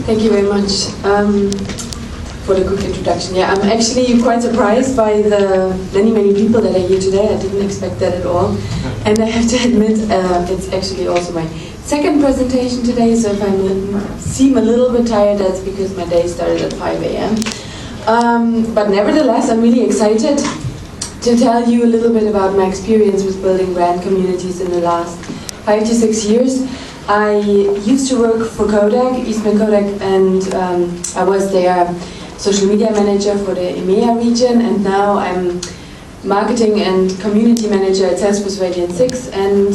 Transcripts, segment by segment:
Thank you very much for the quick introduction. Yeah, I'm actually quite surprised by the many people that are here today. I didn't expect that at all. And I have to admit, it's actually also my second presentation today, so if I seem a little bit tired, that's because my day started at 5 a.m. But nevertheless, I'm really excited to tell you a little bit about my experience with building brand communities in the last 5 to 6 years. I used to work for Kodak, Eastman Kodak, and I was their social media manager for the EMEA region, and now I'm marketing and community manager at Salesforce Radiant 6. And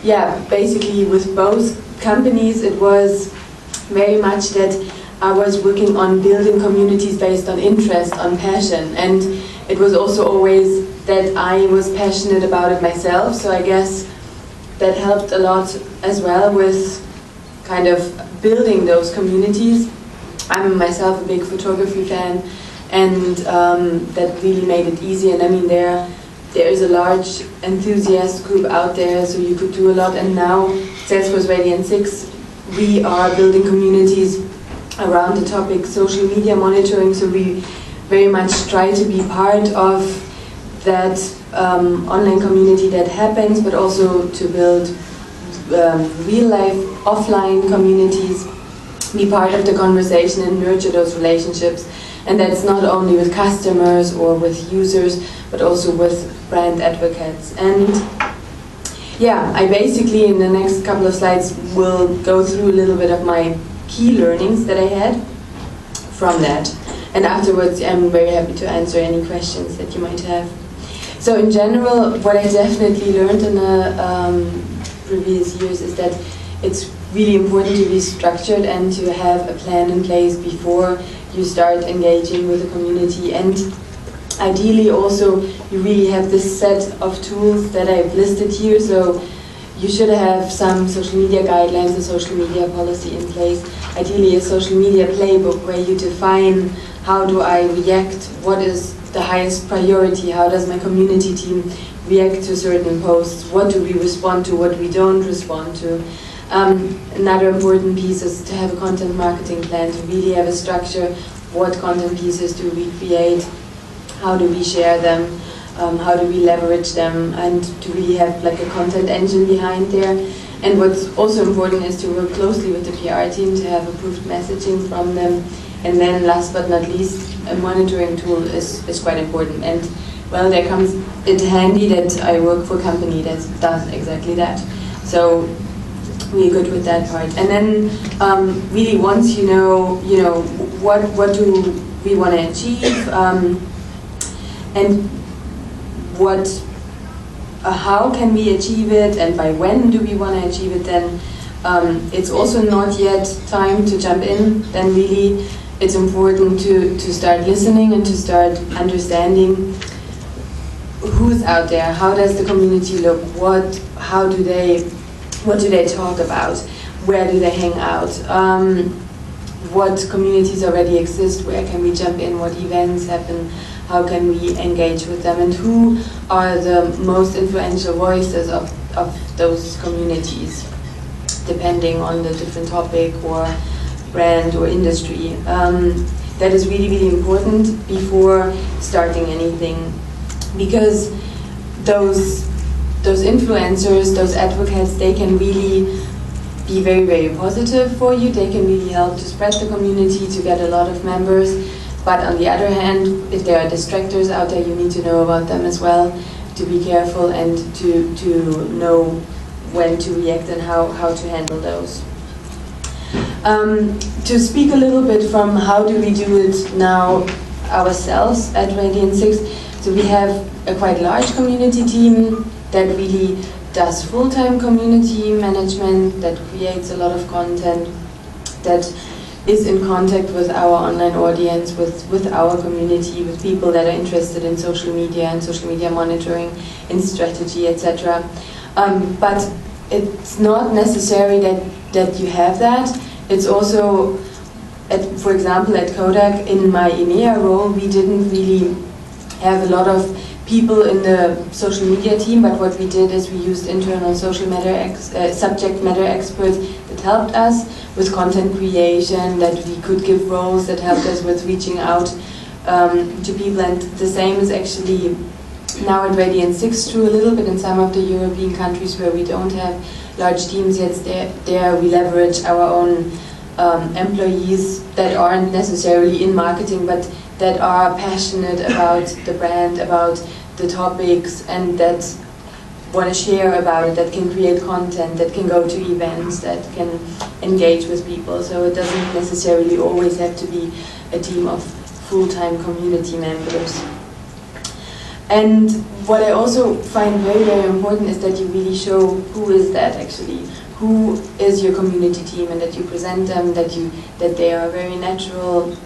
yeah, basically with both companies it was very much that I was working on building communities based on interest, on passion, and it was also always that I was passionate about it myself, so I guess that helped a lot as well with kind of building those communities. I'm myself a big photography fan, and that really made it easy. And I mean, there is a large enthusiast group out there, so you could do a lot. And now, Salesforce Radiant 6, we are building communities around the topic social media monitoring, so we very much try to be part of that online community that happens, but also to build real-life offline communities, be part of the conversation and nurture those relationships. And that's not only with customers or with users, but also with brand advocates. And yeah, I basically in the next couple of slides will go through a little bit of my key learnings that I had from that. And afterwards, I'm very happy to answer any questions that you might have. So in general, what I definitely learned in the previous years is that it's really important to be structured and to have a plan in place before you start engaging with the community. And ideally also, you really have this set of tools that I've listed here. So you should have some social media guidelines, a social media policy in place. Ideally a social media playbook where you define how do I react, what is the highest priority, how does my community team react to certain posts, what do we respond to, what we don't respond to. Another important piece is to have a content marketing plan, to really have a structure. What content pieces do we create, how do we share them, how do we leverage them, and to really have like a content engine behind there. And what's also important is to work closely with the PR team to have approved messaging from them. And then last but not least, a monitoring tool is quite important. And well, there comes it handy that I work for a company that does exactly that. So we're good with that part. And then really once you know what do we want to achieve, and how can we achieve it, and by when do we want to achieve it, then it's also not yet time to jump in. Then really it's important to start listening and to start understanding who's out there, how does the community look, what do they talk about, where do they hang out, what communities already exist, where can we jump in, what events happen, how can we engage with them, and who are the most influential voices of those communities, depending on the different topic or brand or industry. That is really important before starting anything, because those influencers, those advocates, they can really be very positive for you. They can really help to spread the community, to get a lot of members. But on the other hand, if there are distractors out there, you need to know about them as well, to be careful and to know when to react and how to handle those. To speak a little bit from how do we do it now ourselves at Radiant 6, so we have a quite large community team that really does full-time community management, that creates a lot of content, that is in contact with our online audience, with our community, with people that are interested in social media and social media monitoring, in strategy, etc. But it's not necessary that you have that. It's also, for example, at Kodak, in my EMEA role, we didn't really have a lot of people in the social media team, but what we did is we used internal subject matter experts that helped us with content creation, that we could give roles, that helped us with reaching out to people. And the same is actually now at Radiant 6 true a little bit in some of the European countries where we don't have large teams yet. There we leverage our own employees that aren't necessarily in marketing, but that are passionate about the brand, about the topics, and that want to share about it, that can create content, that can go to events, that can engage with people. So it doesn't necessarily always have to be a team of full-time community members. And what I also find very, very important is that you really show who is that actually, who is your community team, and that you present them, that they are very natural.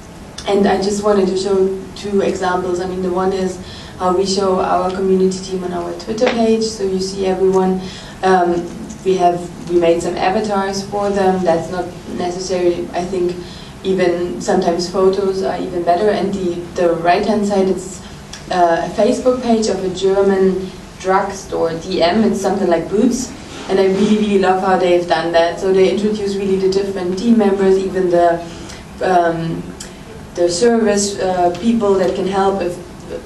And I just wanted to show 2 examples. I mean, the one is how we show our community team on our Twitter page. So you see everyone. We made some avatars for them. That's not necessarily, I think, even sometimes photos are even better. And the right-hand side, it's a Facebook page of a German drugstore, DM. It's something like Boots. And I really, really love how they've done that. So they introduce really the different team members, even the service people that can help if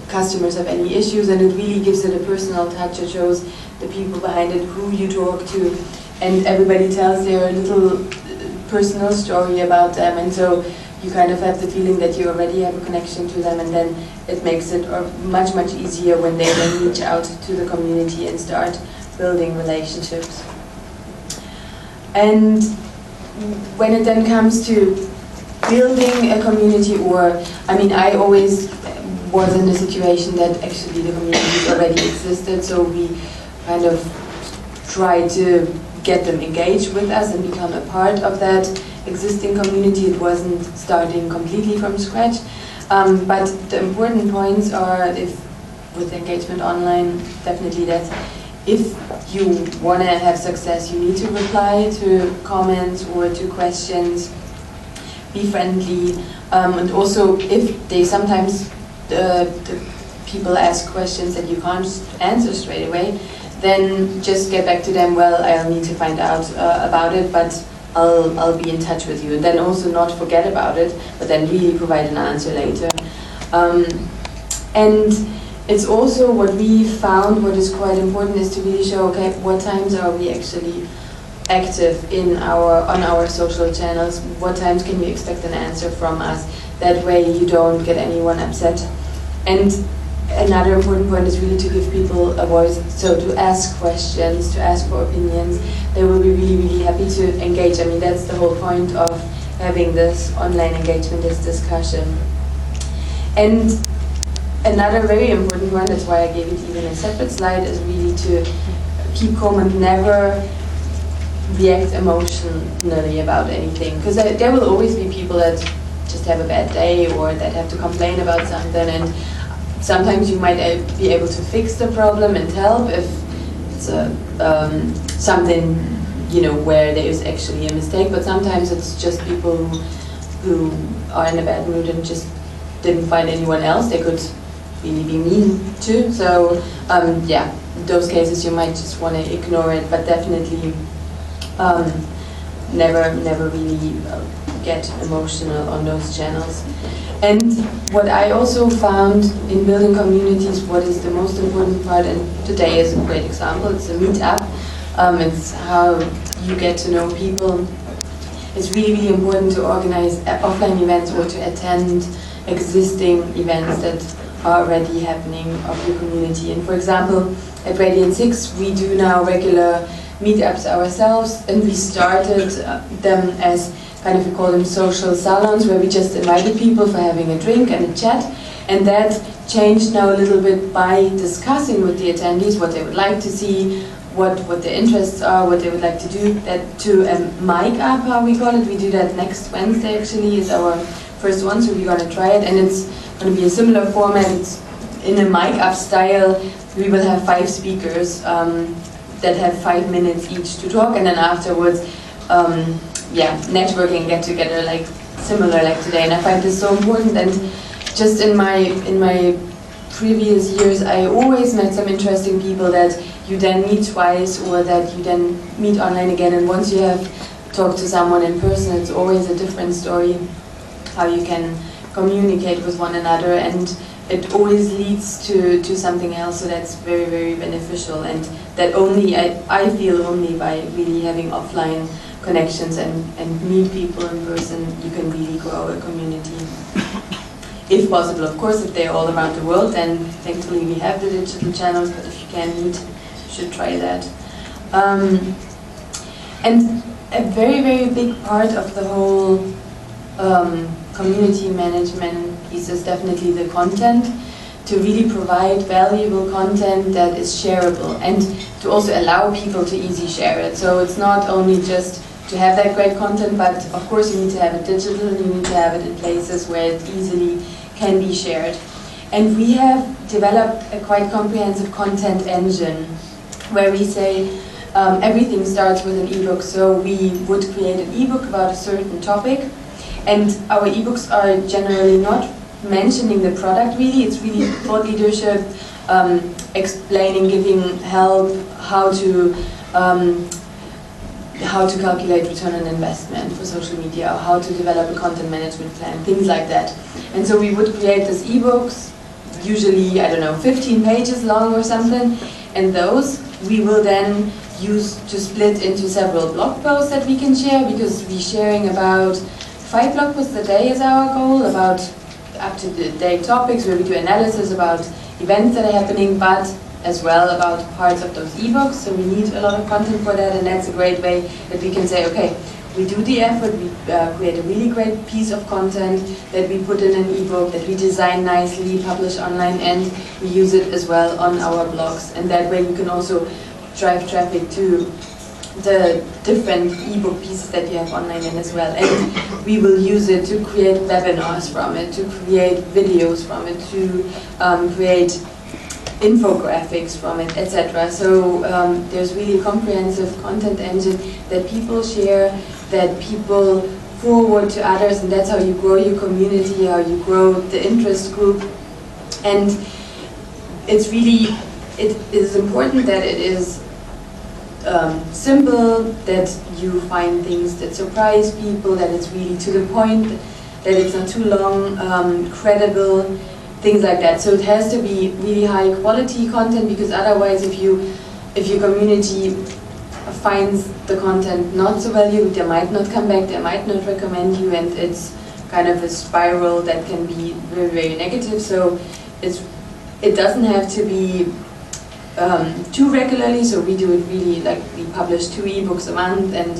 customers have any issues, and it really gives it a personal touch. It shows the people behind it, who you talk to, and everybody tells their little personal story about them, and so you kind of have the feeling that you already have a connection to them, and then it makes it much, much easier when they then reach out to the community and start building relationships. And when it then comes to building a community, or, I mean, I always was in the situation that actually the communities already existed, so we kind of tried to get them engaged with us and become a part of that existing community. It wasn't starting completely from scratch, but the important points are, if with engagement online, definitely that if you want to have success, you need to reply to comments or to questions, be friendly, and also if they sometimes the people ask questions that you can't answer straight away, then just get back to them. Well, I'll need to find out about it, but I'll be in touch with you. And then also not forget about it, but then really provide an answer later. And it's also what we found, what is quite important, is to really show, okay, what times are we actually active on our social channels, what times can you expect an answer from us. That way you don't get anyone upset. And another important point is really to give people a voice, so to ask questions, to ask for opinions. They will be really, really happy to engage. I mean, that's the whole point of having this online engagement, this discussion. And another very important one, that's why I gave it even a separate slide, is really to keep calm and never react emotionally about anything. Because there will always be people that just have a bad day or that have to complain about something, and sometimes you might be able to fix the problem and help if it's something, you know, where there is actually a mistake, but sometimes it's just people who are in a bad mood and just didn't find anyone else they could really be mean to. So yeah, in those cases you might just want to ignore it, but definitely never really get emotional on those channels. And what I also found in building communities, what is the most important part, and today is a great example, it's a meetup. It's how you get to know people. It's really, really important to organize offline events or to attend existing events that are already happening of your community. And for example, at Radiant 6, we do now regular meetups ourselves, and we started them as kind of, we call them social salons, where we just invited people for having a drink and a chat. And that changed now a little bit by discussing with the attendees what they would like to see, what their interests are, what they would like to do. That to mic up, how we call it. We do that next Wednesday actually, is our first one, so we're going to try it. And it's going to be a similar format. It's in a mic up style. We will have 5 speakers that have 5 minutes each to talk, and then afterwards, yeah, networking, get together, like similar like today. And I find this so important. And just in my previous years, I always met some interesting people that you then meet twice, or that you then meet online again, and once you have talked to someone in person, it's always a different story how you can communicate with one another, and it always leads to something else, so that's very, very beneficial, and that only, I feel only by really having offline connections and meet people in person, you can really grow a community. If possible, of course, if they're all around the world, then thankfully we have the digital channels, but if you can meet, you should try that. And a very, very big part of the whole community management piece is definitely the content, to really provide valuable content that is shareable, and to also allow people to easily share it. So it's not only just to have that great content, but of course you need to have it digital, you need to have it in places where it easily can be shared. And we have developed a quite comprehensive content engine, where we say everything starts with an ebook. So we would create an ebook about a certain topic, and our ebooks are generally not mentioning the product really, it's really thought leadership, explaining, giving help, how to calculate return on investment for social media, or how to develop a content management plan, things like that. And so we would create these ebooks, usually, I don't know, 15 pages long or something, and those we will then use to split into several blog posts that we can share, because we're sharing about 5 blog posts a day is our goal, about up-to-date topics where we do analysis about events that are happening, but as well about parts of those ebooks. So we need a lot of content for that, and that's a great way that we can say, okay, we do the effort, we create a really great piece of content that we put in an ebook, that we design nicely, publish online, and we use it as well on our blogs. And that way you can also drive traffic to the different ebook pieces that you have online as well. And we will use it to create webinars from it, to create videos from it, to create infographics from it, etc. So there's really a comprehensive content engine that people share, that people forward to others, and that's how you grow your community, how you grow the interest group. And it's really, it is important that it is simple, that you find things that surprise people, that it's really to the point, that it's not too long, credible, things like that. So it has to be really high quality content, because otherwise if your community finds the content not so valuable, they might not come back, they might not recommend you, and it's kind of a spiral that can be very, very negative. So it doesn't have to be too regularly, so we do it really, like we publish 2 ebooks a month and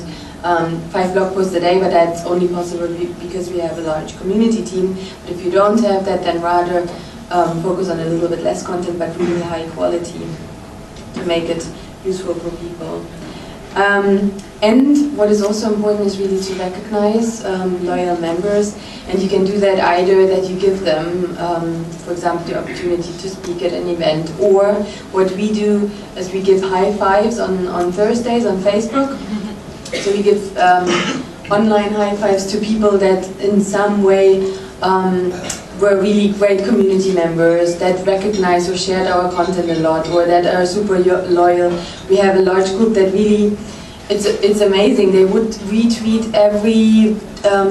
5 blog posts a day, but that's only possible because we have a large community team. But if you don't have that, then rather focus on a little bit less content, but really high quality to make it useful for people. And what is also important is really to recognize loyal members, and you can do that either that you give them, for example, the opportunity to speak at an event, or what we do is we give high fives on Thursdays on Facebook. So we give online high fives to people that in some way were really great community members, that recognize or shared our content a lot, or that are super loyal. We have a large group that really, it's amazing. They would retweet every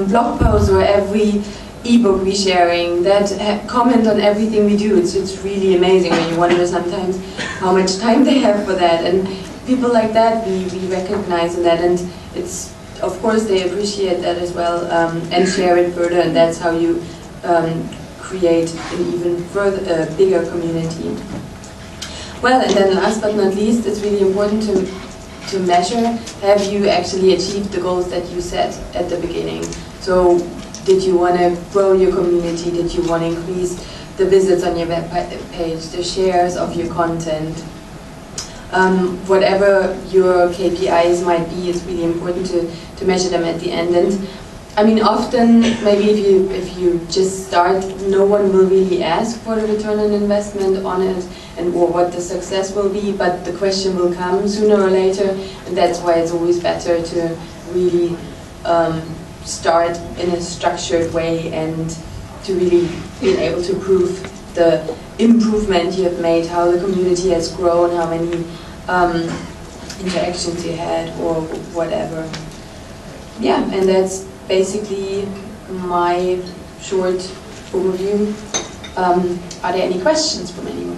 blog post or every ebook we're sharing, that comment on everything we do. It's really amazing when you wonder sometimes how much time they have for that. And people like that, we recognize in that, and it's, of course, they appreciate that as well, and share it further, and that's how you create an even further, bigger community. Well, and then last but not least, it's really important to measure, have you actually achieved the goals that you set at the beginning? So, did you want to grow your community? Did you want to increase the visits on your web page, the shares of your content? Whatever your KPIs might be, it's really important to measure them at the end. And I mean, often, maybe if you just start, no one will really ask for the return on investment on it, or what the success will be, but the question will come sooner or later, and that's why it's always better to really start in a structured way, and to really be able to prove the improvement you have made, how the community has grown, how many interactions you had, or whatever. Yeah, and that's basically my short overview. Are there any questions from anyone?